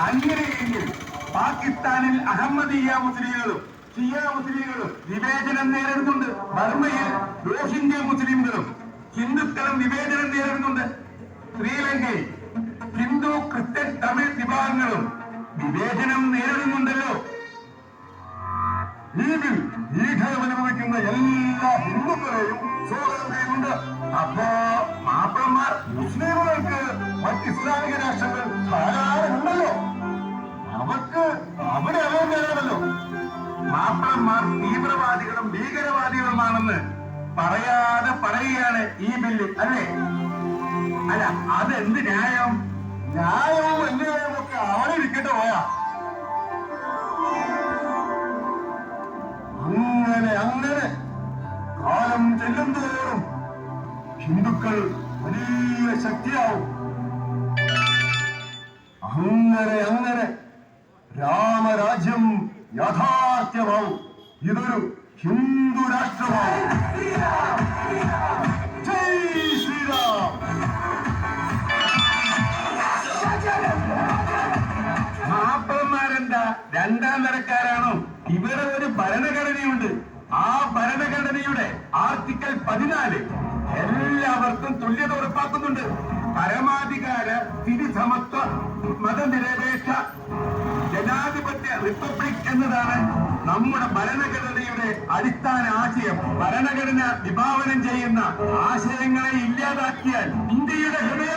അങ്ങനെയെങ്കിൽ പാകിസ്ഥാനിൽ അഹമ്മദീയ മുസ്ലിങ്ങളും ഷിയ മുസ്ലിങ്ങളും വിവേചനം നേരിടുന്നുണ്ട്. ബർമയിൽ റോഹിംഗ്യ മുസ്ലിംകളും ഹിന്ദുക്കളും വിവേചനം നേരിടുന്നുണ്ട്. ശ്രീലങ്കയിൽ ഹിന്ദു ക്രിസ്ത്യൻ തമിഴ് വിഭാഗങ്ങളും വിവേചനം നേരിടുന്നുണ്ടല്ലോ. ഈ ബിൽ ഭീകരം അനുഭവിക്കുന്ന എല്ലാ ഹിന്ദുക്കളെയും സ്വാഗതം ചെയ്യുന്നുണ്ട്. അപ്പോ മാപ്പിളമാർ മുസ്ലിമുകൾക്ക് മറ്റ് ഇസ്ലാമിക രാഷ്ട്രങ്ങൾ ധാരാളം ഉണ്ടല്ലോ, അവർക്ക് അവിടെ അവകാശമല്ലോ. മാപ്പിളമാർ തീവ്രവാദികളും ഭീകരവാദികളുമാണെന്ന് പറയാതെ പറയുകയാണ് ഈ ബില്ല്, അല്ലേ? അല്ല, അതെന്ത് ന്യായം? ന്യായവും അന്യായവും ഒക്കെ അവിടെ ഇരിക്കട്ടെ പോയാ. അങ്ങനെ കാലം ചെല്ലുന്തോറും ഹിന്ദുക്കൾ വലിയ ശക്തിയാവും. അങ്ങനെ രാമരാജ്യം യാഥാർത്ഥ്യമാവും. ഇതൊരു ഹിന്ദു രാഷ്ട്രമാവും. ജയ് ശ്രീരാം. മാപ്പന്മാരെന്താ രണ്ടാം തരക്കാരാണോ? ഇവിടെ ഒരു ഭരണഘടനയുണ്ട്. ആ ഭരണഘടനയുടെ ആർട്ടിക്കിൾ 14 എല്ലാവർക്കും തുല്യത ഉറപ്പാക്കുന്നുണ്ട്. പരമാധികാര സ്ഥിതി സമത്വ മതനിരപേക്ഷ ജനാധിപത്യ റിപ്പബ്ലിക് എന്നതാണ് നമ്മുടെ ഭരണഘടനയുടെ അടിസ്ഥാന ആശയം. ഭരണഘടന വിഭാവനം ചെയ്യുന്ന ആശയങ്ങളെ ഇല്ലാതാക്കിയാൽ ഇന്ത്യയുടെ ഹൃദയം